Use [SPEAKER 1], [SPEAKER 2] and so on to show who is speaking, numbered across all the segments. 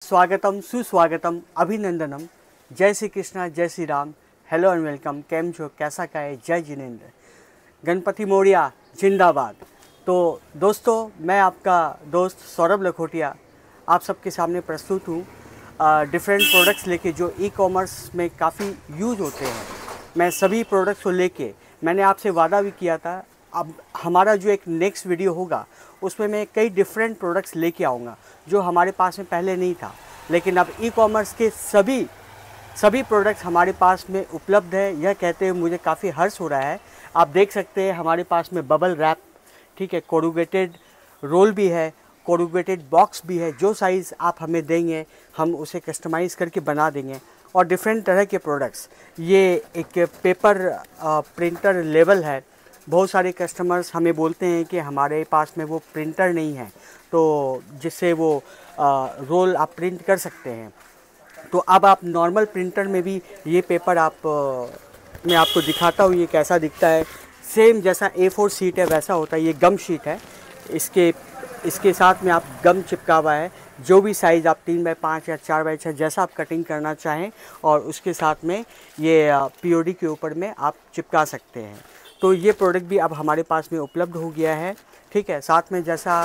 [SPEAKER 1] स्वागतम सुस्वागतम अभिनंदनम। जय श्री कृष्णा, जय Shri Ram. Hello and welcome. केम छो, कैसा का है? जय जिनेन्द्र, गणपति मोरिया जिंदाबाद। तो दोस्तों, मैं आपका दोस्त सौरभ लखोटिया आप सबके सामने प्रस्तुत हूँ डिफरेंट प्रोडक्ट्स लेके जो ई कॉमर्स में काफ़ी यूज होते हैं। मैं सभी प्रोडक्ट्स को लेके मैंने आपसे वादा भी किया था। अब हमारा जो एक नेक्स्ट वीडियो होगा उसमें मैं कई डिफरेंट प्रोडक्ट्स लेके आऊँगा जो हमारे पास में पहले नहीं था, लेकिन अब ई कॉमर्स के सभी प्रोडक्ट्स हमारे पास में उपलब्ध है। यह कहते हुए मुझे काफ़ी हर्ष हो रहा है। आप देख सकते हैं हमारे पास में बबल रैप, ठीक है, कोरुगेटेड रोल भी है, कोरुगेटेड बॉक्स भी है। जो साइज़ आप हमें देंगे हम उसे कस्टमाइज़ करके बना देंगे। और डिफरेंट तरह के प्रोडक्ट्स, ये एक पेपर प्रिंटर लेवल है। बहुत सारे कस्टमर्स हमें बोलते हैं कि हमारे पास में वो प्रिंटर नहीं है तो जिससे वो रोल आप प्रिंट कर सकते हैं। तो अब आप नॉर्मल प्रिंटर में भी ये पेपर मैं आपको दिखाता हूँ ये कैसा दिखता है। सेम जैसा A4 शीट है वैसा होता है। ये गम शीट है, इसके साथ में आप गम चिपका हुआ है। जो भी साइज़ आप 3x5 या 4x6 जैसा आप कटिंग करना चाहें और उसके साथ में ये POD के ऊपर में आप चिपका सकते हैं। तो ये प्रोडक्ट भी अब हमारे पास में उपलब्ध हो गया है, ठीक है। साथ में जैसा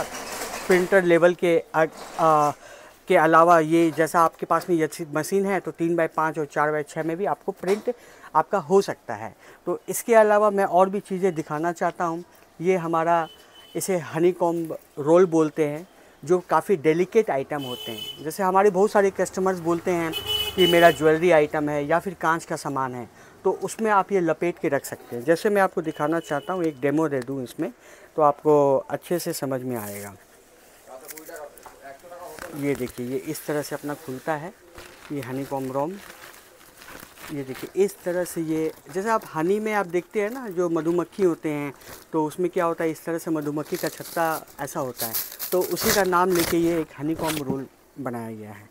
[SPEAKER 1] प्रिंटर लेवल के अलावा ये जैसा आपके पास में ये मशीन है तो 3x5 और 4x6 में भी आपको प्रिंट आपका हो सकता है। तो इसके अलावा मैं और भी चीज़ें दिखाना चाहता हूँ। ये हमारा इसे हनीकॉम्ब रोल बोलते हैं जो काफ़ी डेलिकेट आइटम होते हैं। जैसे हमारे बहुत सारे कस्टमर्स बोलते हैं कि मेरा ज्वेलरी आइटम है या फिर कांच का सामान है, तो उसमें आप ये लपेट के रख सकते हैं। जैसे मैं आपको दिखाना चाहता हूँ, एक डेमो दे दूँ इसमें तो आपको अच्छे से समझ में आएगा। ये देखिए, ये इस तरह से अपना खुलता है, ये हनीकॉम्ब रोम। ये देखिए इस तरह से, ये जैसे आप हनी में आप देखते हैं ना जो मधुमक्खी होते हैं तो उसमें क्या होता है, इस तरह से मधुमक्खी का छत्ता ऐसा होता है। तो उसी का नाम लेके ये एक हनीकॉम्ब रोल बनाया गया है,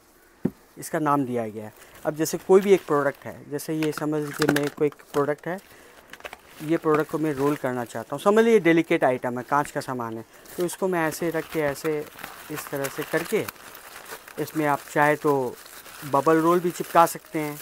[SPEAKER 1] इसका नाम दिया गया है। अब जैसे कोई भी एक प्रोडक्ट है, जैसे ये समझ लीजिए मेरे को एक प्रोडक्ट है, ये प्रोडक्ट को मैं रोल करना चाहता हूँ। समझ लीजिए डेलिकेट आइटम है, कांच का सामान है, तो इसको मैं ऐसे रख के ऐसे इस तरह से करके इसमें आप चाहे तो बबल रोल भी चिपका सकते हैं।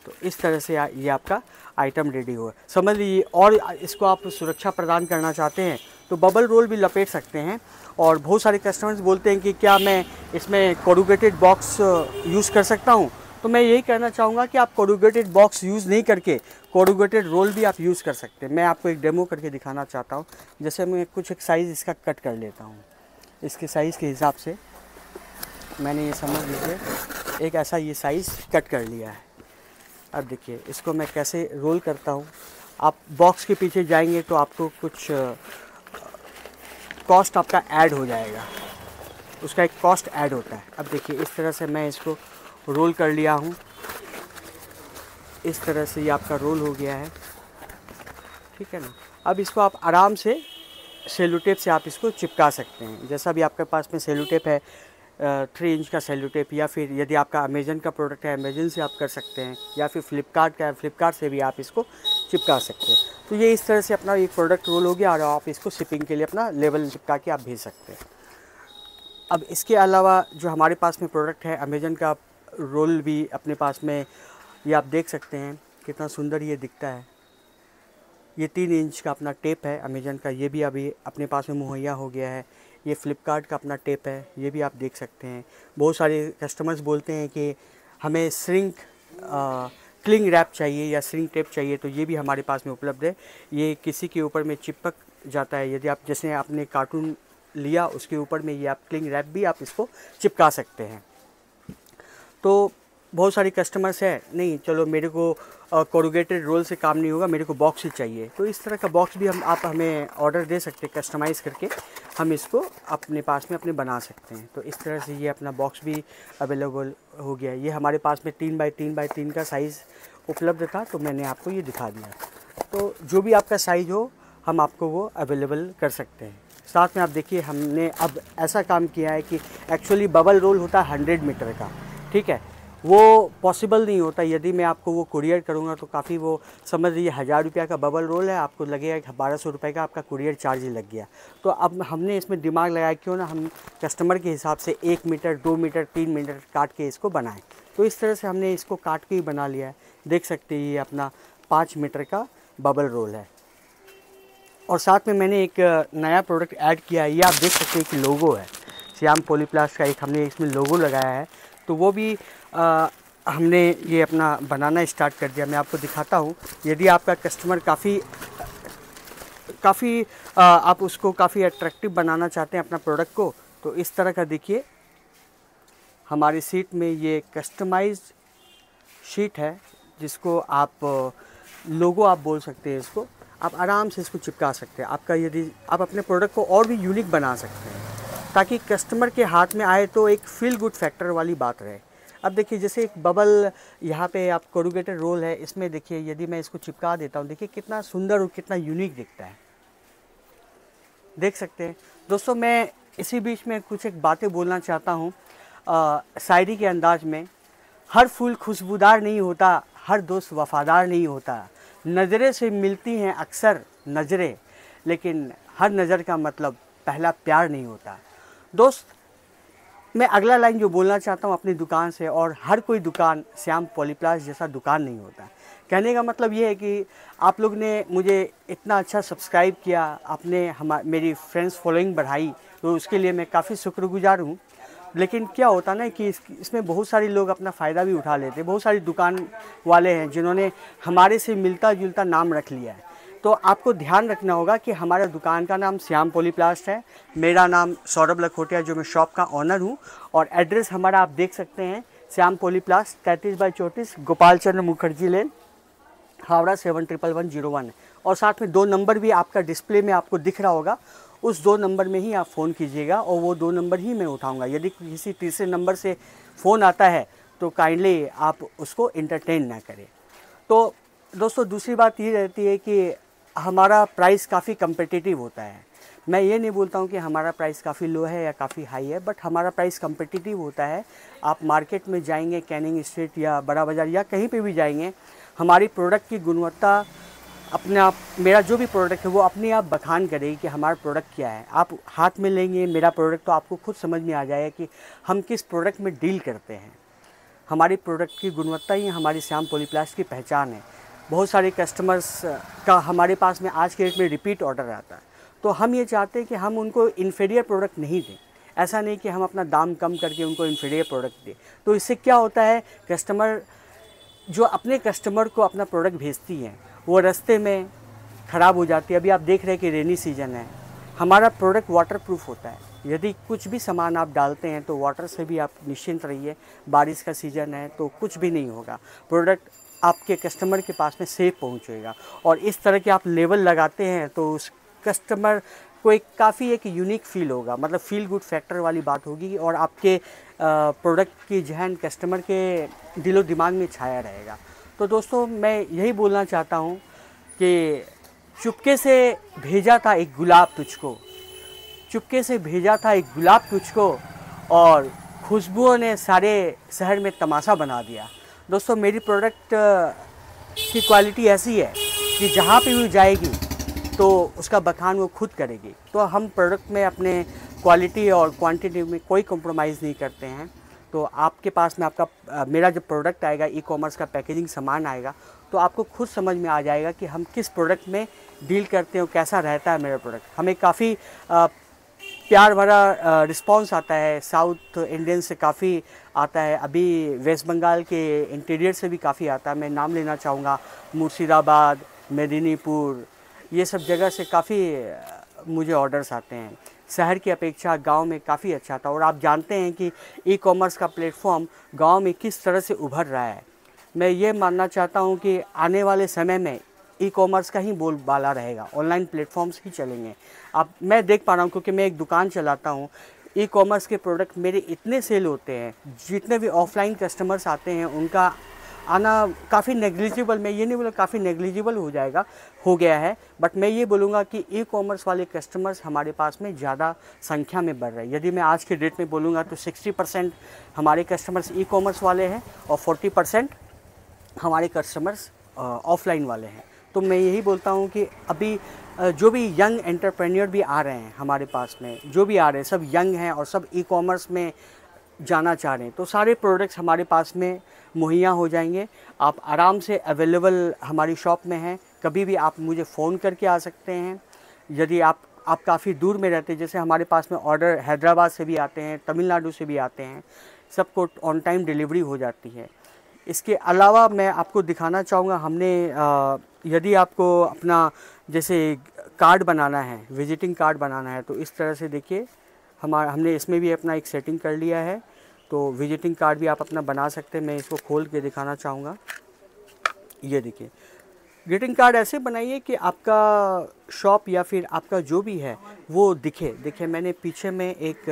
[SPEAKER 1] तो इस तरह से ये आपका आइटम रेडी हुआ। समझ लीजिए और इसको आप सुरक्षा प्रदान करना चाहते हैं तो बबल रोल भी लपेट सकते हैं। और बहुत सारे कस्टमर्स बोलते हैं कि क्या मैं इसमें कोरुगेटेड बॉक्स यूज़ कर सकता हूं? तो मैं यही कहना चाहूँगा कि आप कोरुगेटेड बॉक्स यूज़ नहीं करके कोरुगेटेड रोल भी आप यूज़ कर सकते हैं। मैं आपको एक डेमो करके दिखाना चाहता हूँ। जैसे मैं कुछ एक साइज़ इसका कट कर लेता हूँ, इसके साइज़ के हिसाब से मैंने ये समझ लीजिए एक ऐसा ये साइज़ कट कर लिया है। अब देखिए इसको मैं कैसे रोल करता हूँ। आप बॉक्स के पीछे जाएंगे तो आपको कुछ कॉस्ट आपका ऐड हो जाएगा, उसका एक कॉस्ट ऐड होता है। अब देखिए इस तरह से मैं इसको रोल कर लिया हूँ। इस तरह से ये आपका रोल हो गया है, ठीक है ना। अब इसको आप आराम से सेलो टेप से आप इसको चिपका सकते हैं। जैसा भी आपके पास में सेलो टेप है 3 इंच का सेलो टेप, या फिर यदि आपका अमेजन का प्रोडक्ट है अमेजन से आप कर सकते हैं, या फिर फ्लिपकार्ट का है फ्लिपकार्ट से भी आप इसको चिपका सकते हैं। तो ये इस तरह से अपना एक प्रोडक्ट रोल हो गया और आप इसको शिपिंग के लिए अपना लेबल चिपका के आप भेज सकते हैं। अब इसके अलावा जो हमारे पास में प्रोडक्ट है अमेजन का रोल भी अपने पास में, ये आप देख सकते हैं कितना सुंदर ये दिखता है। ये 3 इंच का अपना टेप है अमेजन का, ये भी अभी अपने पास में मुहैया हो गया है। ये फ्लिपकार्ट का अपना टेप है, ये भी आप देख सकते हैं। बहुत सारे कस्टमर्स बोलते हैं कि हमें क्लिंग रैप चाहिए या श्रिंक टेप चाहिए, तो ये भी हमारे पास में उपलब्ध है। ये किसी के ऊपर में चिपक जाता है, यदि आप जैसे आपने कार्टून लिया उसके ऊपर में ये आप क्लिंग रैप भी आप इसको चिपका सकते हैं। तो बहुत सारे कस्टमर्स है, नहीं चलो मेरे को कोरुगेटेड रोल से काम नहीं होगा, मेरे को बॉक्स ही चाहिए, तो इस तरह का बॉक्स भी आप हमें ऑर्डर दे सकते हैं। कस्टमाइज़ करके हम इसको अपने पास में अपने बना सकते हैं। तो इस तरह से ये अपना बॉक्स भी अवेलेबल हो गया। ये हमारे पास में 3x3x3 का साइज़ उपलब्ध था तो मैंने आपको ये दिखा दिया। तो जो भी आपका साइज़ हो हम आपको वो अवेलेबल कर सकते हैं। साथ में आप देखिए हमने अब ऐसा काम किया है कि एक्चुअली बबल रोल होता है 100 मीटर का, ठीक है, वो पॉसिबल नहीं होता। यदि मैं आपको वो कुरियर करूँगा तो काफ़ी वो समझ लीजिए 1000 रुपये का बबल रोल है, आपको लगेगा कि 1200 रुपये का आपका कुरियर चार्ज ही लग गया। तो अब हमने इसमें दिमाग लगाया क्यों ना हम कस्टमर के हिसाब से 1 मीटर 2 मीटर 3 मीटर काट के इसको बनाएं। तो इस तरह से हमने इसको काट के ही बना लिया है। देख सकते हैं ये अपना 5 मीटर का बबल रोल है। और साथ में मैंने एक नया प्रोडक्ट ऐड किया है। ये आप देख सकते हैं कि लोगो है श्याम पॉलीप्लास्ट का, एक हमने इसमें लोगो लगाया है। तो वो भी हमने ये अपना बनाना स्टार्ट कर दिया। मैं आपको दिखाता हूँ। यदि आपका कस्टमर काफ़ी आप उसको काफ़ी अट्रैक्टिव बनाना चाहते हैं अपना प्रोडक्ट को, तो इस तरह का देखिए हमारी शीट में ये कस्टमाइज्ड शीट है, जिसको आप लोगो आप बोल सकते हैं। इसको आप आराम से इसको चिपका सकते हैं। आपका यदि आप अपने प्रोडक्ट को और भी यूनिक बना सकते हैं ताकि कस्टमर के हाथ में आए तो एक फील गुड फैक्टर वाली बात रहे। अब देखिए जैसे एक बबल यहाँ पे आप कोरुगेटेड रोल है, इसमें देखिए यदि मैं इसको चिपका देता हूँ, देखिए कितना सुंदर और कितना यूनिक दिखता है। देख सकते हैं दोस्तों। मैं इसी बीच में कुछ एक बातें बोलना चाहता हूँ शायरी के अंदाज में। हर फूल खुशबूदार नहीं होता, हर दोस्त वफादार नहीं होता, नज़रें से मिलती हैं अक्सर नज़रें, लेकिन हर नज़र का मतलब पहला प्यार नहीं होता। दोस्त, मैं अगला लाइन जो बोलना चाहता हूँ अपनी दुकान से, और हर कोई दुकान श्याम पॉलीप्लास्ट जैसा दुकान नहीं होता। कहने का मतलब ये है कि आप लोग ने मुझे इतना अच्छा सब्सक्राइब किया, आपने मेरी फ्रेंड्स फॉलोइंग बढ़ाई, तो उसके लिए मैं काफ़ी शुक्रगुजार हूँ। लेकिन क्या होता ना कि इसमें बहुत सारे लोग अपना फ़ायदा भी उठा लेते हैं। बहुत सारी दुकान वाले हैं जिन्होंने हमारे से मिलता जुलता नाम रख लिया है। तो आपको ध्यान रखना होगा कि हमारा दुकान का नाम श्याम पॉलीप्लास्ट है। मेरा नाम सौरभ लखोटिया, जो मैं शॉप का ऑनर हूँ, और एड्रेस हमारा आप देख सकते हैं श्याम पॉलीप्लास्ट 33/34 गोपाल चंद्र मुखर्जी लेन, हावड़ा 711101 है। और साथ में 2 नंबर भी आपका डिस्प्ले में आपको दिख रहा होगा, उस 2 नंबर में ही आप फ़ोन कीजिएगा और वो 2 नंबर ही मैं उठाऊंगा। यदि किसी तीसरे नंबर से फ़ोन आता है तो काइंडली आप उसको एंटरटेन ना करें। तो दोस्तों दूसरी बात ये रहती है कि हमारा प्राइस काफ़ी कम्पिटिटिव होता है। मैं ये नहीं बोलता हूँ कि हमारा प्राइस काफ़ी लो है या काफ़ी हाई है, बट हमारा प्राइस कम्पिटिटिव होता है। आप मार्केट में जाएंगे, कैनिंग स्ट्रीट या बड़ा बाज़ार या कहीं पे भी जाएंगे, हमारी प्रोडक्ट की गुणवत्ता अपने आप, मेरा जो भी प्रोडक्ट है वो अपने आप बखान करेगी कि हमारा प्रोडक्ट क्या है। आप हाथ में लेंगे मेरा प्रोडक्ट तो आपको खुद समझ में आ जाएगा कि हम किस प्रोडक्ट में डील करते हैं। हमारी प्रोडक्ट की गुणवत्ता ही हमारी श्याम पॉलीप्लास्ट की पहचान है। बहुत सारे कस्टमर्स का हमारे पास में आज के डेट में रिपीट ऑर्डर आता है, तो हम ये चाहते हैं कि हम उनको इन्फीरियर प्रोडक्ट नहीं दें। ऐसा नहीं कि हम अपना दाम कम करके उनको इन्फीरियर प्रोडक्ट दें। तो इससे क्या होता है, कस्टमर जो अपने कस्टमर को अपना प्रोडक्ट भेजती हैं वो रास्ते में ख़राब हो जाती है। अभी आप देख रहे हैं कि रेनी सीजन है, हमारा प्रोडक्ट वाटर प्रूफ होता है। यदि कुछ भी सामान आप डालते हैं तो वाटर से भी आप निश्चिंत रहिए। बारिश का सीज़न है तो कुछ भी नहीं होगा, प्रोडक्ट आपके कस्टमर के पास में सेफ पहुंचेगा। और इस तरह के आप लेवल लगाते हैं तो उस कस्टमर को एक काफ़ी एक यूनिक फील होगा, मतलब फील गुड फैक्टर वाली बात होगी, और आपके प्रोडक्ट की जहन कस्टमर के दिलो दिमाग में छाया रहेगा। तो दोस्तों मैं यही बोलना चाहता हूँ कि चुपके से भेजा था एक गुलाब तुझको, चुपके से भेजा था एक गुलाब तुझको, और खुशबुओं ने सारे शहर में तमाशा बना दिया। दोस्तों मेरी प्रोडक्ट की क्वालिटी ऐसी है कि जहाँ पे भी जाएगी तो उसका बखान वो खुद करेगी। तो हम प्रोडक्ट में अपने क्वालिटी और क्वांटिटी में कोई कॉम्प्रोमाइज़ नहीं करते हैं। तो आपके पास में आपका मेरा जब प्रोडक्ट आएगा, ई कॉमर्स का पैकेजिंग सामान आएगा, तो आपको खुद समझ में आ जाएगा कि हम किस प्रोडक्ट में डील करते हैं और कैसा रहता है मेरा प्रोडक्ट। हमें काफ़ी प्यार भरा रिस्पांस आता है, साउथ इंडियन से काफ़ी आता है, अभी वेस्ट बंगाल के इंटीरियर से भी काफ़ी आता है। मैं नाम लेना चाहूँगा, मुर्शिदाबाद, मेदिनीपुर, ये सब जगह से काफ़ी मुझे ऑर्डर्स आते हैं। शहर की अपेक्षा गांव में काफ़ी अच्छा था। और आप जानते हैं कि ई कॉमर्स का प्लेटफॉर्म गांव में किस तरह से उभर रहा है। मैं ये मानना चाहता हूं कि आने वाले समय में ई कॉमर्स का ही बोलबाला रहेगा, ऑनलाइन प्लेटफॉर्म्स ही चलेंगे। अब मैं देख पा रहा हूं क्योंकि मैं एक दुकान चलाता हूं, ई कॉमर्स के प्रोडक्ट मेरे इतने सेल होते हैं, जितने भी ऑफलाइन कस्टमर्स आते हैं उनका आना काफ़ी नेग्लिजिबल, मैं ये नहीं बोला काफ़ी नेग्लिजिबल हो गया है, बट मैं ये बोलूँगा कि ई कॉमर्स वाले कस्टमर्स हमारे पास में ज़्यादा संख्या में बढ़ रहे हैं। यदि मैं आज के डेट में बोलूँगा तो 60% हमारे कस्टमर्स ई कॉमर्स वाले हैं और 40% हमारे कस्टमर्स ऑफलाइन वाले हैं। तो मैं यही बोलता हूँ कि अभी जो भी यंग एंटरप्रेन्योर भी आ रहे हैं हमारे पास में, जो भी आ रहे हैं सब यंग हैं और सब ई कॉमर्स में जाना चाह रहे हैं, तो सारे प्रोडक्ट्स हमारे पास में मुहैया हो जाएंगे। आप आराम से अवेलेबल हमारी शॉप में हैं, कभी भी आप मुझे फ़ोन करके आ सकते हैं। यदि आप काफ़ी दूर में रहते हैं, जैसे हमारे पास में ऑर्डर हैदराबाद से भी आते हैं, तमिलनाडु से भी आते हैं, सबको ऑन टाइम डिलीवरी हो जाती है। इसके अलावा मैं आपको दिखाना चाहूँगा, हमने यदि आपको अपना जैसे कार्ड बनाना है, विजिटिंग कार्ड बनाना है, तो इस तरह से देखिए हमने इसमें भी अपना एक सेटिंग कर लिया है। तो विजिटिंग कार्ड भी आप अपना बना सकते हैं। मैं इसको खोल के दिखाना चाहूँगा। ये देखिए, ग्रीटिंग कार्ड ऐसे बनाइए कि आपका शॉप या फिर आपका जो भी है वो दिखे। देखिए मैंने पीछे में एक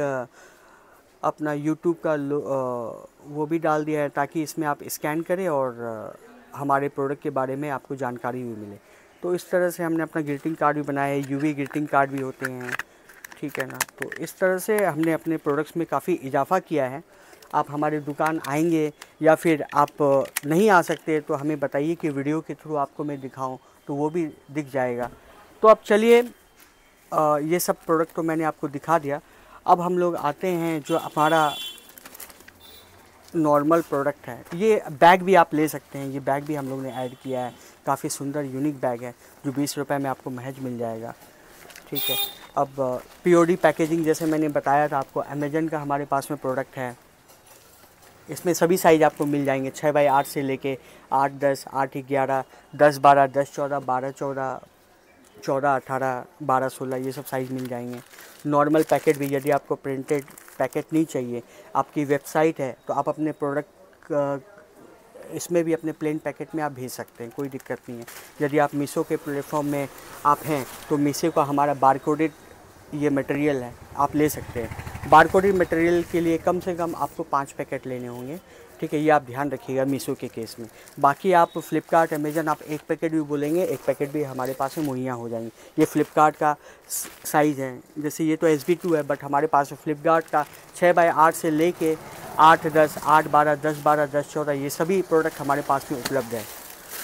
[SPEAKER 1] अपना यूट्यूब का वो भी डाल दिया है, ताकि इसमें आप स्कैन करें और हमारे प्रोडक्ट के बारे में आपको जानकारी भी मिले। तो इस तरह से हमने अपना ग्रीटिंग कार्ड भी बनाया है। यूवी ग्रीटिंग कार्ड भी होते हैं, ठीक है ना। तो इस तरह से हमने अपने प्रोडक्ट्स में काफ़ी इजाफा किया है। आप हमारी दुकान आएंगे या फिर आप नहीं आ सकते तो हमें बताइए कि वीडियो के थ्रू आपको मैं दिखाऊं, तो वो भी दिख जाएगा। तो अब चलिए, ये सब प्रोडक्ट तो मैंने आपको दिखा दिया। अब हम लोग आते हैं जो हमारा नॉर्मल प्रोडक्ट है। ये बैग भी आप ले सकते हैं, ये बैग भी हम लोग ने ऐड किया है। काफ़ी सुंदर यूनिक बैग है जो 20 रुपये में आपको महज मिल जाएगा, ठीक है। अब पीओडी पैकेजिंग जैसे मैंने बताया था आपको, अमेजन का हमारे पास में प्रोडक्ट है। इसमें सभी साइज़ आपको मिल जाएंगे, 6x8 से लेके 8x10, 8x11, 10x12, 10x14, 12x14, 14x18, 12x16, ये सब साइज़ मिल जाएंगे। नॉर्मल पैकेट भी, यदि आपको प्रिंटेड पैकेट नहीं चाहिए, आपकी वेबसाइट है तो आप अपने प्रोडक्ट इसमें भी अपने प्लेन पैकेट में आप भेज सकते हैं, कोई दिक्कत नहीं है। यदि आप मीशो के प्लेटफॉर्म में आप हैं तो मीशो का हमारा बारकोडेड ये मटेरियल है, आप ले सकते हैं। बारकोडेड मटेरियल के लिए कम से कम आपको 5 पैकेट लेने होंगे, ठीक है। ये आप ध्यान रखिएगा मीशो के केस में। बाकी आप फ्लिपकार्ट, अमेजन, आप 1 पैकेट भी बोलेंगे, 1 पैकेट भी हमारे पास में मुहैया हो जाएंगे। ये फ्लिपकार्ट का साइज़ है, जैसे ये तो SB2 है, बट हमारे पास फ्लिपकार्ट का 6x8 से लेके 8x10, 8x12, 10x12, 10x14, ये सभी प्रोडक्ट हमारे पास में उपलब्ध है।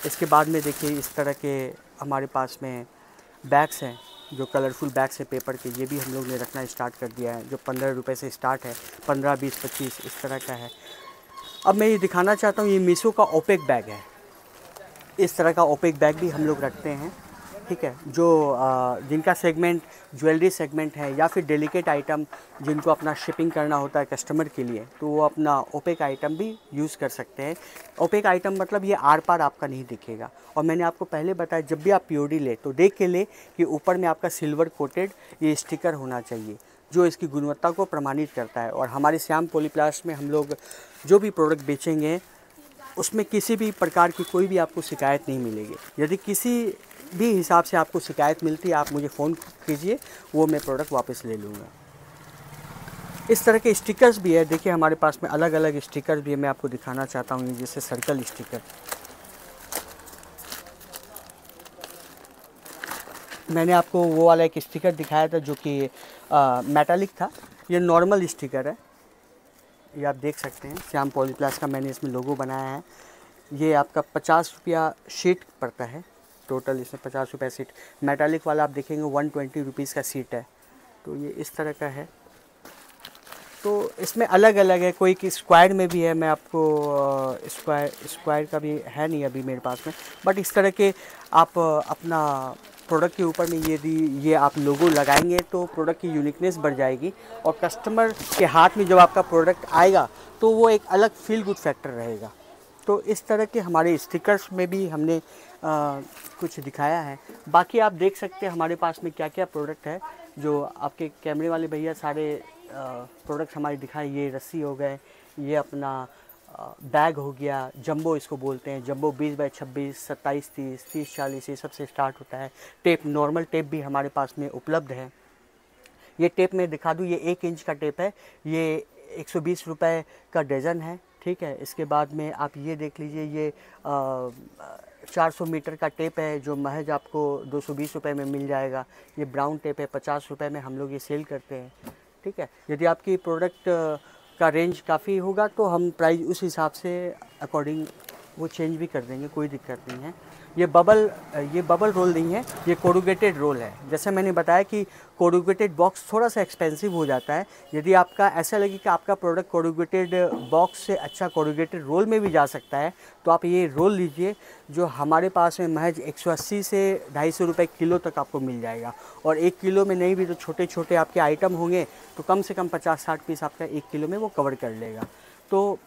[SPEAKER 1] इसके बाद में देखिए इस तरह के हमारे पास में बैग्स हैं, जो कलरफुल बैग्स हैं पेपर के, ये भी हम लोग ने रखना स्टार्ट कर दिया है, जो 15 रुपये से स्टार्ट है, 15, 20, 25 इस तरह का है। अब मैं ये दिखाना चाहता हूँ, ये मीशो का ओपेक बैग है। इस तरह का ओपेक बैग भी हम लोग रखते हैं, ठीक है। जो जिनका सेगमेंट ज्वेलरी सेगमेंट है या फिर डेलिकेट आइटम जिनको अपना शिपिंग करना होता है कस्टमर के लिए, तो वो अपना ओपेक आइटम भी यूज़ कर सकते हैं। ओपेक आइटम मतलब ये आर पार आपका नहीं दिखेगा। और मैंने आपको पहले बताया, जब भी आप पीओडी ले तो देख के ले कि ऊपर में आपका सिल्वर कोटेड ये स्टिकर होना चाहिए, जो इसकी गुणवत्ता को प्रमाणित करता है। और हमारे श्याम पॉलीप्लास्ट में हम लोग जो भी प्रोडक्ट बेचेंगे उसमें किसी भी प्रकार की कोई भी आपको शिकायत नहीं मिलेगी। यदि किसी भी हिसाब से आपको शिकायत मिलती है, आप मुझे फ़ोन कीजिए, वो मैं प्रोडक्ट वापस ले लूँगा। इस तरह के स्टिकर्स भी है, देखिए हमारे पास में अलग अलग स्टिकर भी है। मैं आपको दिखाना चाहता हूँ, जैसे सर्कल स्टिकर, मैंने आपको वो वाला एक स्टिकर दिखाया था जो कि मेटालिक था। ये नॉर्मल स्टिकर है, ये आप देख सकते हैं, श्याम पॉलीप्लास का मैंने इसमें लोगो बनाया है। ये आपका 50 रुपया शीट पड़ता है, टोटल इसमें 50 रुपये सीट। मेटालिक वाला आप देखेंगे 120 रुपीज़ का सीट है। तो ये इस तरह का है। तो इसमें अलग अलग है, कोई कि स्क्वायर में भी है। मैं आपको स्क्वायर का भी है नहीं अभी मेरे पास में, बट इस तरह के आप अपना प्रोडक्ट के ऊपर में ये आप लोगो लगाएंगे तो प्रोडक्ट की यूनिकनेस बढ़ जाएगी। और कस्टमर के हाथ में जब आपका प्रोडक्ट आएगा तो वो एक अलग फील गुड फैक्टर रहेगा। तो इस तरह के हमारे स्टिकर्स में भी हमने कुछ दिखाया है। बाकी आप देख सकते हैं हमारे पास में क्या क्या प्रोडक्ट है, जो आपके कैमरे वाले भैया सारे प्रोडक्ट हमारे दिखाए। ये रस्सी हो गए, ये अपना बैग हो गया, जंबो इसको बोलते हैं, जंबो 20x26, 27, 30, 30, 40 ये सबसे स्टार्ट होता है। टेप, नॉर्मल टेप भी हमारे पास में उपलब्ध है। ये टेप मैं दिखा दूँ, ये 1 इंच का टेप है, ये 120 रुपये का डजन है, ठीक है। इसके बाद में आप ये देख लीजिए, ये 400 मीटर का टेप है जो महज आपको 220 रुपये में मिल जाएगा। ये ब्राउन टेप है, 50 रुपये में हम लोग ये सेल करते हैं। ठीक है। यदि आपकी प्रोडक्ट का रेंज काफ़ी होगा तो हम प्राइस उस हिसाब से अकॉर्डिंग वो चेंज भी कर देंगे, कोई दिक्कत नहीं है। ये बबल रोल नहीं है, ये कोरुगेटेड रोल है। जैसे मैंने बताया कि कोरुगेटेड बॉक्स थोड़ा सा एक्सपेंसिव हो जाता है। यदि आपका ऐसा लगे कि आपका प्रोडक्ट कोरुगेटेड बॉक्स से अच्छा कोरुगेटेड रोल में भी जा सकता है तो आप ये रोल लीजिए, जो हमारे पास में महज 180 से 250 रुपये किलो तक आपको मिल जाएगा। और 1 किलो में नहीं भी तो छोटे छोटे आपके आइटम होंगे तो कम से कम 50-60 पीस आपका 1 किलो में वो कवर कर लेगा। तो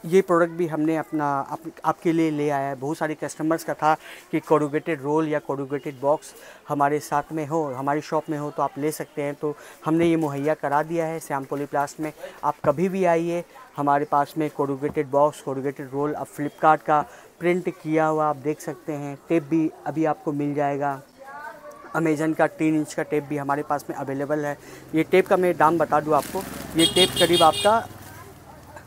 [SPEAKER 1] ये प्रोडक्ट भी हमने आपके लिए ले आया है। बहुत सारे कस्टमर्स का था कि कोरुगेटेड रोल या कोरुगेटेड बॉक्स हमारे साथ में हो, हमारी शॉप में हो तो आप ले सकते हैं, तो हमने ये मुहैया करा दिया है श्याम पॉलीप्लास्ट में। आप कभी भी आइए, हमारे पास में कोरुगेटेड बॉक्स, कोरुगेटेड रोल, अब फ्लिपकार्ट का प्रिंट किया हुआ आप देख सकते हैं। टेप भी अभी आपको मिल जाएगा। अमेजन का 3 इंच का टेप भी हमारे पास में अवेलेबल है। ये टेप का मैं दाम बता दूँ आपको, ये टेप करीब आपका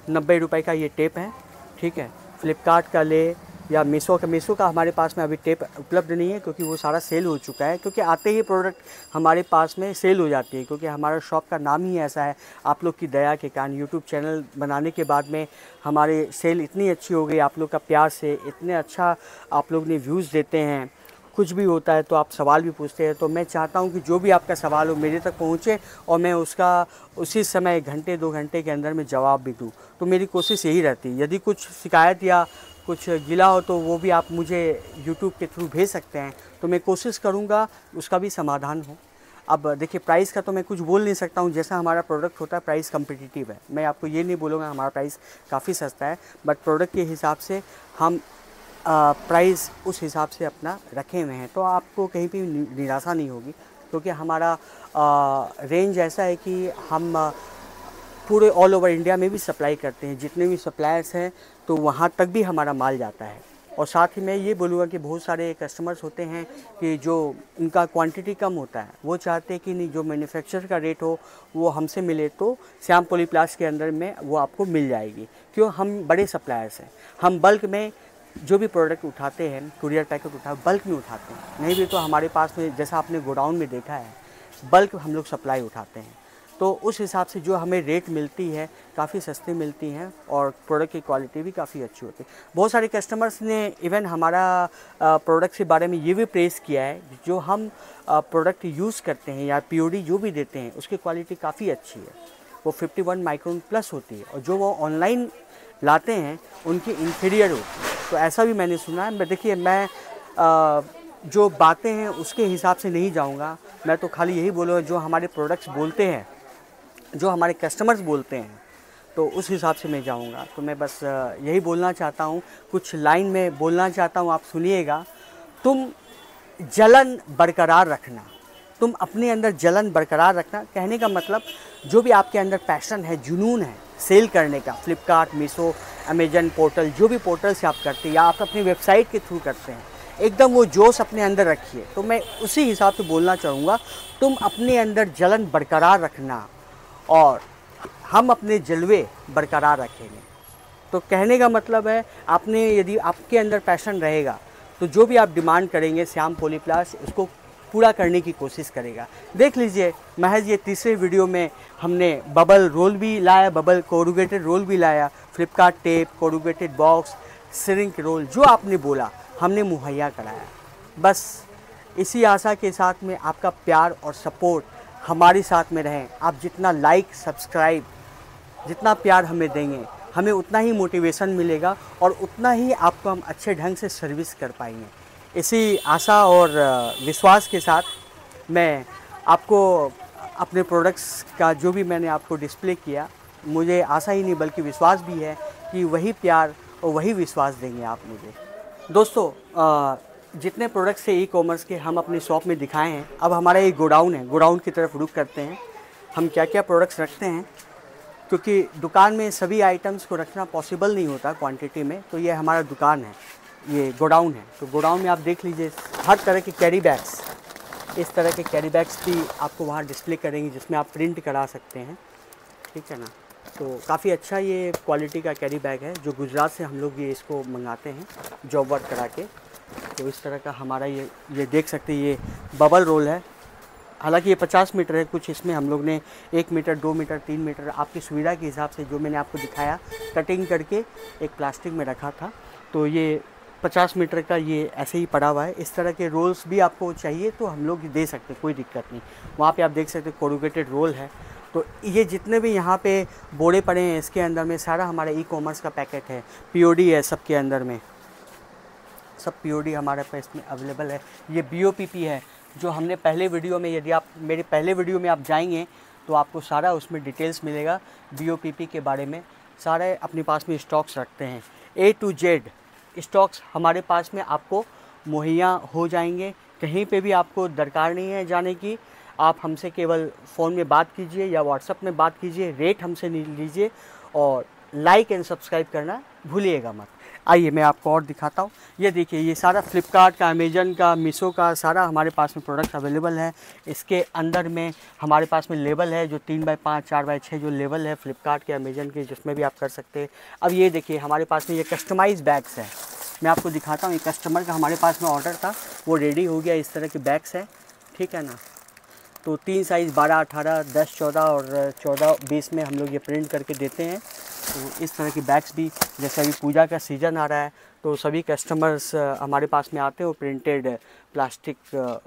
[SPEAKER 1] 90 रुपये का ये टेप है। ठीक है। फ्लिपकार्ट का ले या मीशो का हमारे पास में अभी टेप उपलब्ध नहीं है क्योंकि वो सारा सेल हो चुका है, क्योंकि आते ही प्रोडक्ट हमारे पास में सेल हो जाती है, क्योंकि हमारा शॉप का नाम ही ऐसा है। आप लोग की दया के कारण यूट्यूब चैनल बनाने के बाद में हमारे सेल इतनी अच्छी हो गई, आप लोग का प्यार से इतने अच्छा आप लोग ने व्यूज़ देते हैं। कुछ भी होता है तो आप सवाल भी पूछते हैं, तो मैं चाहता हूं कि जो भी आपका सवाल हो मेरे तक पहुंचे और मैं उसका उसी समय 1 घंटे 2 घंटे के अंदर में जवाब भी दूं। तो मेरी कोशिश यही रहती है। यदि कुछ शिकायत या कुछ गिला हो तो वो भी आप मुझे यूट्यूब के थ्रू भेज सकते हैं, तो मैं कोशिश करूँगा उसका भी समाधान हो। अब देखिए, प्राइस का तो मैं कुछ बोल नहीं सकता हूँ। जैसा हमारा प्रोडक्ट होता है प्राइस कम्पिटिटिव है। मैं आपको ये नहीं बोलूँगा हमारा प्राइस काफ़ी सस्ता है, बट प्रोडक्ट के हिसाब से हम प्राइस उस हिसाब से अपना रखे हुए हैं, तो आपको कहीं भी निराशा नहीं होगी, क्योंकि हमारा रेंज ऐसा है कि हम पूरे ऑल ओवर इंडिया में भी सप्लाई करते हैं। जितने भी सप्लायर्स हैं तो वहाँ तक भी हमारा माल जाता है। और साथ ही मैं ये बोलूँगा कि बहुत सारे कस्टमर्स होते हैं कि जो उनका क्वांटिटी कम होता है, वो चाहते हैं कि नहीं, जो मैन्युफैक्चरर का रेट हो वो हमसे मिले तो श्याम पॉलीप्लास्ट के अंदर में वो आपको मिल जाएगी। क्यों? हम बड़े सप्लायर्स हैं। हम बल्क में जो भी प्रोडक्ट उठाते हैं, कुरियर पैकेट बल्क में उठाते हैं। नहीं भी तो हमारे पास में, जैसा आपने गोडाउन में देखा है, बल्क हम लोग सप्लाई उठाते हैं। तो उस हिसाब से जो हमें रेट मिलती है काफ़ी सस्ती मिलती हैं और प्रोडक्ट की क्वालिटी भी काफ़ी अच्छी होती है। बहुत सारे कस्टमर्स ने इवन हमारा प्रोडक्ट के बारे में ये भी प्रेस किया है, जो हम प्रोडक्ट यूज़ करते हैं या पीओडी जो भी देते हैं उसकी क्वालिटी काफ़ी अच्छी है। वो 51 माइक्रोन प्लस होती है, और जो वो ऑनलाइन लाते हैं उनकी इंफीरियर होती है। तो ऐसा भी मैंने सुना है। देखिए, मैं जो बातें हैं उसके हिसाब से नहीं जाऊंगा, मैं तो खाली यही बोलूँगा जो हमारे प्रोडक्ट्स बोलते हैं, जो हमारे कस्टमर्स बोलते हैं, तो उस हिसाब से मैं जाऊंगा। तो मैं बस यही बोलना चाहता हूँ, कुछ लाइन में बोलना चाहता हूँ, आप सुनिएगा। तुम जलन बरकरार रखना, तुम अपने अंदर जलन बरकरार रखना। कहने का मतलब, जो भी आपके अंदर पैशन है, जुनून है सेल करने का, फ्लिपकार्ट, मीशो, अमेजन पोर्टल, जो भी पोर्टल से आप करते हैं या आप अपनी वेबसाइट के थ्रू करते हैं, एकदम वो जोश अपने अंदर रखिए। तो मैं उसी हिसाब से बोलना चाहूँगा, तुम अपने अंदर जलन बरकरार रखना और हम अपने जलवे बरकरार रखेंगे। तो कहने का मतलब है, आपने यदि आपके अंदर पैशन रहेगा तो जो भी आप डिमांड करेंगे श्याम पॉलीप्लास्ट उसको पूरा करने की कोशिश करेगा। देख लीजिए, महज ये तीसरे वीडियो में हमने बबल रोल भी लाया, बबल कोरुगेटेड रोल भी लाया, Flipkart tape, corrugated box, shrink roll, जो आपने बोला हमने मुहैया कराया। बस इसी आशा के साथ में आपका प्यार और सपोर्ट हमारे साथ में रहें। आप जितना लाइक, सब्सक्राइब, जितना प्यार हमें देंगे, हमें उतना ही मोटिवेशन मिलेगा और उतना ही आपको हम अच्छे ढंग से सर्विस कर पाएंगे। इसी आशा और विश्वास के साथ मैं आपको अपने प्रोडक्ट्स का जो भी मैंने आपको डिस्प्ले किया, मुझे आशा ही नहीं बल्कि विश्वास भी है कि वही प्यार और वही विश्वास देंगे आप मुझे। दोस्तों, जितने प्रोडक्ट्स से ई-कॉमर्स के हम अपनी शॉप में दिखाए हैं, अब हमारा एक गोडाउन है, गोडाउन की तरफ रुख करते हैं। हम क्या क्या प्रोडक्ट्स रखते हैं, क्योंकि दुकान में सभी आइटम्स को रखना पॉसिबल नहीं होता क्वांटिटी में, तो ये हमारा दुकान है, ये गोडाउन है। तो गोडाउन में आप देख लीजिए, हर तरह के कैरी बैग्स, इस तरह के कैरी बैग्स भी आपको वहाँ डिस्प्ले करेंगे जिसमें आप प्रिंट करा सकते हैं। ठीक है ना। तो काफ़ी अच्छा ये क्वालिटी का कैरी बैग है, जो गुजरात से हम लोग ये इसको मंगाते हैं जॉब वर्क करा के। तो इस तरह का हमारा ये देख सकते हैं, ये बबल रोल है। हालांकि ये 50 मीटर है, कुछ इसमें हम लोग ने 1 मीटर, 2 मीटर, 3 मीटर आपकी सुविधा के हिसाब से, जो मैंने आपको दिखाया कटिंग करके एक प्लास्टिक में रखा था, तो ये 50 मीटर का ये ऐसे ही पड़ा हुआ है। इस तरह के रोल्स भी आपको चाहिए तो हम लोग दे सकते हैं, कोई दिक्कत नहीं। वहाँ पे आप देख सकते हैं कोरुगेटेड रोल है। तो ये जितने भी यहाँ पे बोरे पड़े हैं, इसके अंदर में सारा हमारा ई-कॉमर्स का पैकेट है, पीओडी है सबके अंदर में, सब पीओडी हमारे पास इसमें अवेलेबल है। ये बीओपीपी है, जो हमने पहले वीडियो में, यदि आप मेरे पहले वीडियो में आप जाएंगे तो आपको सारा उसमें डिटेल्स मिलेगा बीओपीपी के बारे में। सारे अपने पास में स्टॉक्स रखते हैं, A to Z स्टॉक्स हमारे पास में आपको मुहैया हो जाएंगे। कहीं पे भी आपको दरकार नहीं है जाने की, आप हमसे केवल फ़ोन में बात कीजिए या व्हाट्सएप में बात कीजिए, रेट हमसे लीजिए और लाइक एंड सब्सक्राइब करना भूलिएगा मत। आइए मैं आपको और दिखाता हूँ। ये देखिए, ये सारा फ्लिपकार्ट का, अमेजन का, मीशो का सारा हमारे पास में प्रोडक्ट अवेलेबल है। इसके अंदर में हमारे पास में लेबल है, जो 3x5, 4x6 जो लेबल है फ्लिपकार्ट के, अमेजन के, जिसमें भी आप कर सकते हैं। अब ये देखिए, हमारे पास में ये कस्टमाइज़ बैग्स हैं, मैं आपको दिखाता हूँ। ये कस्टमर का हमारे पास में ऑर्डर था, वो रेडी हो गया। इस तरह के बैग्स हैं, ठीक है ना। तो 3 साइज़ 12, 18, 10, 14 और 14, 20 में हम लोग ये प्रिंट करके देते हैं। तो इस तरह की बैग्स भी, जैसे अभी पूजा का सीज़न आ रहा है तो सभी कस्टमर्स हमारे पास में आते हैं, वो प्रिंटेड प्लास्टिक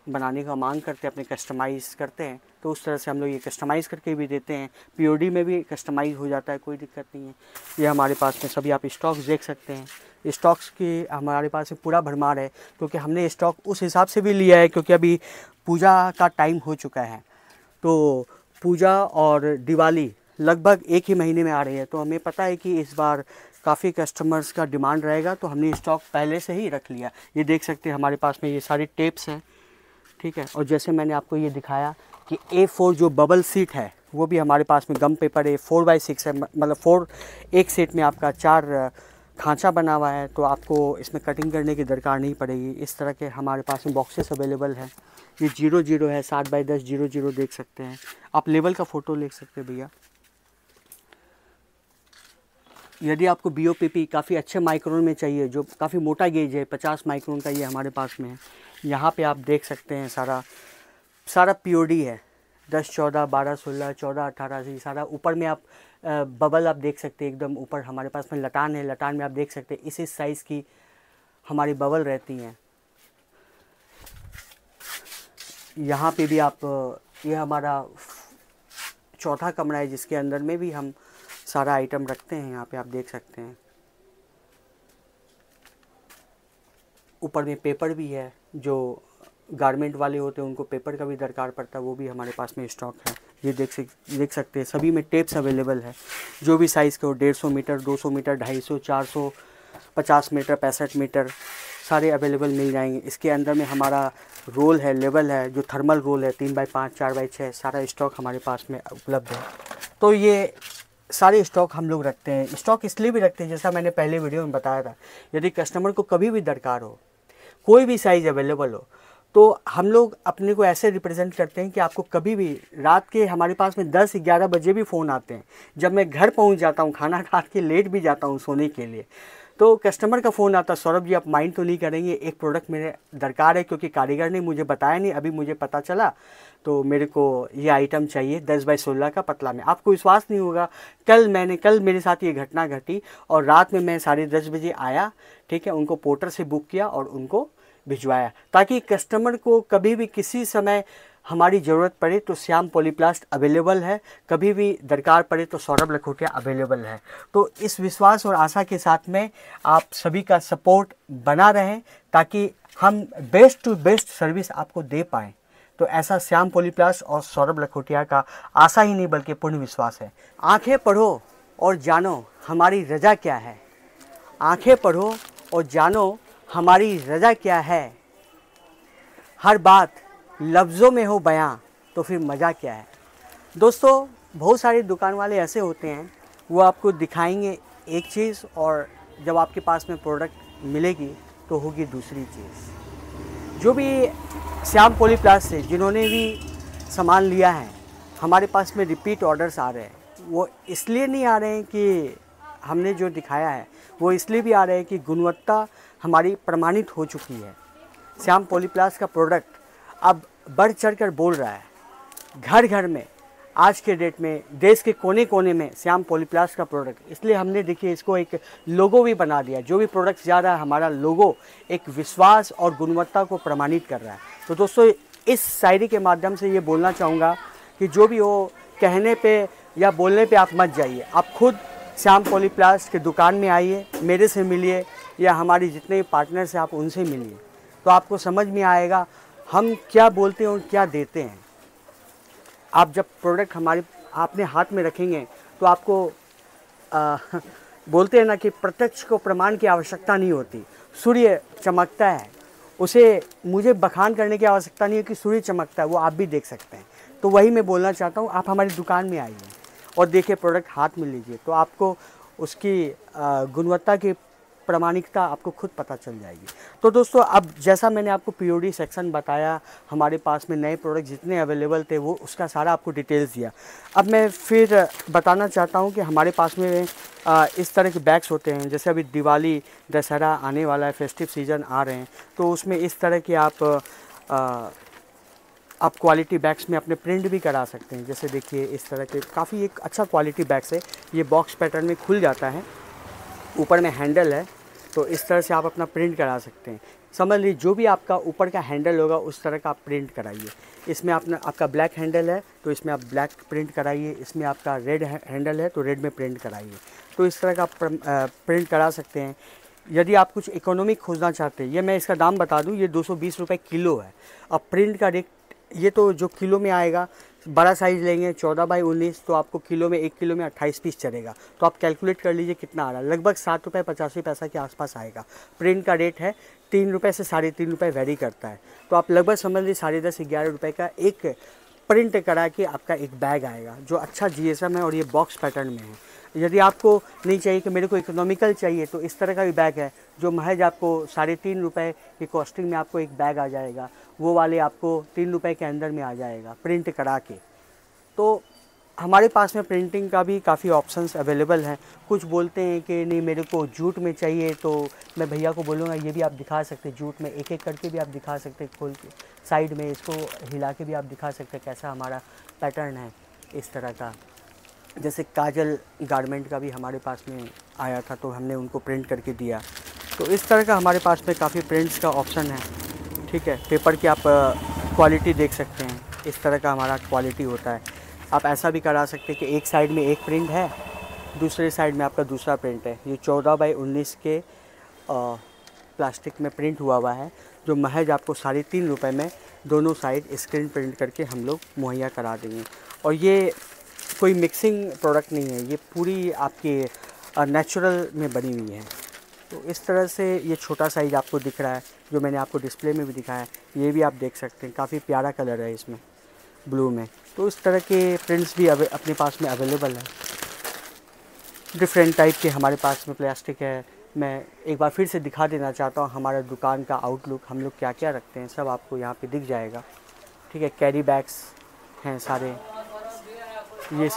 [SPEAKER 1] बनाने का मांग करते हैं, अपने कस्टमाइज़ करते हैं। तो उस तरह से हम लोग ये कस्टमाइज़ करके भी देते हैं। पीओडी में भी कस्टमाइज़ हो जाता है, कोई दिक्कत नहीं है। ये हमारे पास में सभी आप स्टॉक्स देख सकते हैं। स्टॉक्स की हमारे पास में पूरा भरमार है, क्योंकि हमने स्टॉक उस हिसाब से भी लिया है, क्योंकि अभी पूजा का टाइम हो चुका है। तो पूजा और दिवाली लगभग एक ही महीने में आ रही है, तो हमें पता है कि इस बार काफ़ी कस्टमर्स का डिमांड रहेगा, तो हमने स्टॉक पहले से ही रख लिया। ये देख सकते हैं हमारे पास में ये सारी टेप्स हैं, ठीक है। और जैसे मैंने आपको ये दिखाया कि A4 जो बबल सीट है, वो भी हमारे पास में गम पेपर है, 4x6 है, मतलब 4 एक सेट में आपका 4 खांचा बना हुआ है, तो आपको इसमें कटिंग करने की दरकार नहीं पड़ेगी। इस तरह के हमारे पास में बॉक्सेस अवेलेबल है। ये 00 है, 7x10 00 देख सकते हैं आप। लेवल का फ़ोटो ले सकते हैं भैया। यदि आपको बीओपीपी काफ़ी अच्छे माइक्रोन में चाहिए, जो काफ़ी मोटा गेज है, 50 माइक्रोन का ये हमारे पास में है। यहाँ पे आप देख सकते हैं सारा पीओडी है, 10, 14, 12, 16, 14, 18 से सारा। ऊपर में आप बबल आप देख सकते हैं, एकदम ऊपर हमारे पास में लटान है, लटान में आप देख सकते हैं इस साइज़ की हमारी बबल रहती हैं। यहाँ पे भी आप, ये हमारा चौथा कमरा है, जिसके अंदर में भी हम सारा आइटम रखते हैं। यहाँ पे आप देख सकते हैं ऊपर में पेपर भी है, जो गारमेंट वाले होते हैं उनको पेपर का भी दरकार पड़ता है, वो भी हमारे पास में स्टॉक है। ये देख सकते हैं सभी में टेप्स अवेलेबल है, जो भी साइज़ के हो, 150 मीटर, 200 मीटर, 250, 400, 50 मीटर, 65 मीटर सारे अवेलेबल मिल जाएंगे। इसके अंदर में हमारा रोल है, लेवल है, जो थर्मल रोल है, 3x5, 4x6 सारा स्टॉक हमारे पास में उपलब्ध है। तो ये सारे स्टॉक हम लोग रखते हैं। स्टॉक इसलिए भी रखते हैं, जैसा मैंने पहले वीडियो में बताया था, यदि कस्टमर को कभी भी दरकार हो, कोई भी साइज़ अवेलेबल हो, तो हम लोग अपने को ऐसे रिप्रेजेंट करते हैं कि आपको कभी भी रात के, हमारे पास में 10-11 बजे भी फ़ोन आते हैं। जब मैं घर पहुंच जाता हूं, खाना खा के लेट भी जाता हूं सोने के लिए, तो कस्टमर का फ़ोन आता है, सौरभ जी आप माइंड तो नहीं करेंगे, एक प्रोडक्ट मेरे दरकार है, क्योंकि कारीगर ने मुझे बताया नहीं, अभी मुझे पता चला, तो मेरे को ये आइटम चाहिए 10x16 का पतला में। आपको विश्वास नहीं होगा, कल मेरे साथ ये घटना घटी, और रात में मैं 10:30 बजे आया, ठीक है, उनको पोर्टर से बुक किया और उनको भिजवाया, ताकि कस्टमर को कभी भी किसी समय हमारी ज़रूरत पड़े तो श्याम पॉलीप्लास्ट अवेलेबल है, कभी भी दरकार पड़े तो सौरभ लखोटिया अवेलेबल है। तो इस विश्वास और आशा के साथ में आप सभी का सपोर्ट बना रहें, ताकि हम बेस्ट टू बेस्ट सर्विस आपको दे पाएँ। तो ऐसा श्याम पॉलीप्लास्ट और सौरभ लखोटिया का आशा ही नहीं बल्कि पूर्ण विश्वास है। आंखें पढ़ो और जानो हमारी रजा क्या है, आंखें पढ़ो और जानो हमारी रजा क्या है, हर बात लफ्ज़ों में हो बयां तो फिर मज़ा क्या है। दोस्तों, बहुत सारे दुकान वाले ऐसे होते हैं, वो आपको दिखाएंगे एक चीज़ और जब आपके पास में प्रोडक्ट मिलेगी तो होगी दूसरी चीज़। जो भी श्याम पॉलीप्लास्ट से जिन्होंने भी सामान लिया है, हमारे पास में रिपीट ऑर्डर्स आ रहे हैं। वो इसलिए नहीं आ रहे हैं कि हमने जो दिखाया है, वो इसलिए भी आ रहे हैं कि गुणवत्ता हमारी प्रमाणित हो चुकी है। श्याम पॉलीप्लास्ट का प्रोडक्ट अब बढ़ चढ़ कर बोल रहा है। घर घर में आज के डेट में देश के कोने कोने में श्याम पॉलीप्लास्ट का प्रोडक्ट, इसलिए हमने देखिए इसको एक लोगो भी बना दिया। जो भी प्रोडक्ट जा रहा है, हमारा लोगो एक विश्वास और गुणवत्ता को प्रमाणित कर रहा है। तो दोस्तों, इस शायरी के माध्यम से ये बोलना चाहूँगा कि जो भी हो, कहने पे या बोलने पे आप मत जाइए। आप खुद श्याम पॉलीप्लास्ट के दुकान में आइए, मेरे से मिलिए या हमारी जितने भी पार्टनर्स हैं आप उनसे मिलिए, तो आपको समझ में आएगा हम क्या बोलते हैं और क्या देते हैं। आप जब प्रोडक्ट आपने हाथ में रखेंगे तो आपको बोलते हैं ना कि प्रत्यक्ष को प्रमाण की आवश्यकता नहीं होती। सूर्य चमकता है, उसे मुझे बखान करने की आवश्यकता नहीं है कि सूर्य चमकता है, वो आप भी देख सकते हैं। तो वही मैं बोलना चाहता हूँ, आप हमारी दुकान में आइए और देखिए, प्रोडक्ट हाथ में लीजिए, तो आपको उसकी गुणवत्ता की प्रामाणिकता आपको खुद पता चल जाएगी। तो दोस्तों, अब जैसा मैंने आपको पीओडी सेक्शन बताया, हमारे पास में नए प्रोडक्ट जितने अवेलेबल थे वो उसका सारा आपको डिटेल्स दिया। अब मैं फिर बताना चाहता हूँ कि हमारे पास में इस तरह के बैग्स होते हैं। जैसे अभी दिवाली, दशहरा आने वाला है, फेस्टिव सीज़न आ रहे हैं, तो उसमें इस तरह के आप क्वालिटी बैग्स में अपने प्रिंट भी करा सकते हैं। जैसे देखिए, इस तरह के काफ़ी एक अच्छा क्वालिटी बैग्स है। ये बॉक्स पैटर्न में खुल जाता है, ऊपर में हैंडल है, तो इस तरह से आप अपना प्रिंट करा सकते हैं। समझ लीजिए, जो भी आपका ऊपर का हैंडल होगा उस तरह का आप प्रिंट कराइए। इसमें आपका ब्लैक हैंडल है तो इसमें आप ब्लैक प्रिंट कराइए, इसमें आपका रेड हैंडल है तो रेड में प्रिंट कराइए। तो इस तरह का आप प्रिंट करा सकते हैं। यदि आप कुछ इकोनॉमिक खोजना चाहते हैं, ये मैं इसका दाम बता दूं, ये 220 रुपये किलो है। अब प्रिंट का रेट, ये तो जो किलो में आएगा, बड़ा साइज़ लेंगे 14x19 तो आपको किलो में 1 किलो में 28 पीस चलेगा। तो आप कैलकुलेट कर लीजिए कितना आ रहा है, लगभग 7 रुपये 85 पैसा के आसपास आएगा। प्रिंट का रेट है 3 रुपये से 3.5 रुपये वेरी करता है। तो आप लगभग समझ लीजिए 10.5-11 रुपये का एक प्रिंट करा के आपका एक बैग आएगा, जो अच्छा GSM है और ये बॉक्स पैटर्न में है। यदि आपको नहीं चाहिए कि मेरे को इकोनॉमिकल चाहिए, तो इस तरह का भी बैग है जो महज आपको 3.5 रुपये की कॉस्टिंग में आपको एक बैग आ जाएगा। वो वाले आपको 3 रुपये के अंदर में आ जाएगा प्रिंट करा के। तो हमारे पास में प्रिंटिंग का भी काफ़ी ऑप्शंस अवेलेबल हैं। कुछ बोलते हैं कि नहीं मेरे को जूट में चाहिए, तो मैं भैया को बोलूँगा ये भी आप दिखा सकते हैं, जूट में एक एक करके भी आप दिखा सकते हैं, खोल के साइड में इसको हिला के भी आप दिखा सकते हैं कैसा हमारा पैटर्न है इस तरह का। जैसे काजल गारमेंट का भी हमारे पास में आया था, तो हमने उनको प्रिंट करके दिया। तो इस तरह का हमारे पास में काफ़ी प्रिंट्स का ऑप्शन है। ठीक है, पेपर की आप क्वालिटी देख सकते हैं, इस तरह का हमारा क्वालिटी होता है। आप ऐसा भी करा सकते हैं कि एक साइड में एक प्रिंट है, दूसरे साइड में आपका दूसरा प्रिंट है। ये 14x19 के प्लास्टिक में प्रिंट हुआ है, जो महज आपको 3.5 रुपये में दोनों साइड स्क्रीन प्रिंट करके हम लोग मुहैया करा देंगे। और ये कोई मिक्सिंग प्रोडक्ट नहीं है, ये पूरी आपकी नेचुरल में बनी हुई है। तो इस तरह से ये छोटा साइज़ आपको दिख रहा है, जो मैंने आपको डिस्प्ले में भी दिखाया है। ये भी आप देख सकते हैं, काफ़ी प्यारा कलर है इसमें, ब्लू में। तो इस तरह के प्रिंट्स भी अपने पास में अवेलेबल है। डिफरेंट टाइप के हमारे पास में प्लास्टिक है। मैं एक बार फिर से दिखा देना चाहता हूँ हमारा दुकान का आउटलुक, हम लोग क्या क्या रखते हैं, सब आपको यहाँ पे दिख जाएगा। ठीक है, कैरी बैग्स हैं सारे, ये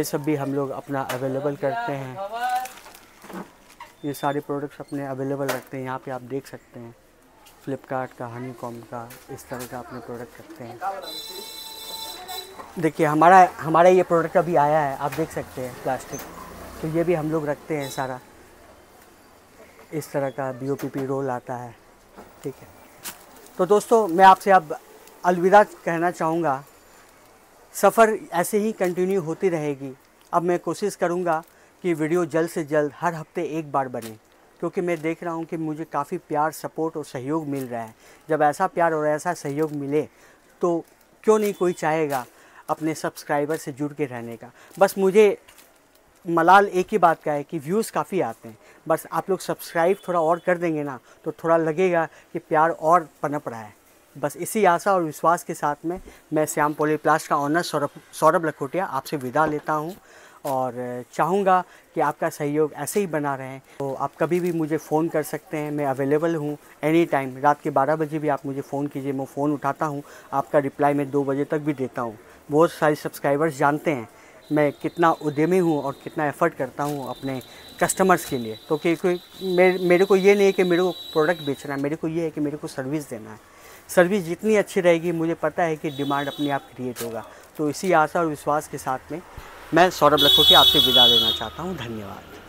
[SPEAKER 1] सब भी हम लोग अपना अवेलेबल करते हैं। ये सारे प्रोडक्ट्स अपने अवेलेबल रखते हैं, यहाँ पे आप देख सकते हैं। फ्लिपकार्ट का, हनीकॉम का, इस तरह का अपने प्रोडक्ट रखते हैं। देखिए, हमारा ये प्रोडक्ट अभी आया है, आप देख सकते हैं प्लास्टिक, तो ये भी हम लोग रखते हैं सारा। इस तरह का BOPP रोल आता है। ठीक है, तो दोस्तों मैं आपसे अब अलविदा कहना चाहूँगा। सफ़र ऐसे ही कंटिन्यू होती रहेगी। अब मैं कोशिश करूँगा कि वीडियो जल्द से जल्द हर हफ्ते एक बार बने, क्योंकि मैं देख रहा हूँ कि मुझे काफ़ी प्यार, सपोर्ट और सहयोग मिल रहा है। जब ऐसा प्यार और ऐसा सहयोग मिले तो क्यों नहीं कोई चाहेगा अपने सब्सक्राइबर से जुड़ के रहने का। बस मुझे मलाल एक ही बात का है कि व्यूज़ काफ़ी आते हैं, बस आप लोग सब्सक्राइब थोड़ा और कर देंगे ना, तो थोड़ा लगेगा कि प्यार और पनप रहा है। बस इसी आशा और विश्वास के साथ में मैं श्याम पॉलीप्लास्ट का ऑनर सौरभ लखोटिया आपसे विदा लेता हूं, और चाहूँगा कि आपका सहयोग ऐसे ही बना रहे। तो आप कभी भी मुझे फ़ोन कर सकते हैं, मैं अवेलेबल हूँ एनी टाइम। रात के 12 बजे भी आप मुझे फ़ोन कीजिए, मैं फ़ोन उठाता हूँ, आपका रिप्लाई मैं 2 बजे तक भी देता हूँ। बहुत सारे सब्सक्राइबर्स जानते हैं मैं कितना उद्यमी हूँ और कितना एफ़र्ट करता हूँ अपने कस्टमर्स के लिए। तो क्योंकि मेरे को ये नहीं है कि मेरे को प्रोडक्ट बेचना है, मेरे को ये है कि मेरे को सर्विस देना है। सर्विस जितनी अच्छी रहेगी मुझे पता है कि डिमांड अपने आप क्रिएट होगा। तो इसी आशा और विश्वास के साथ में मैं सौरभ लखोटिया आपसे विदा लेना चाहता हूँ। धन्यवाद।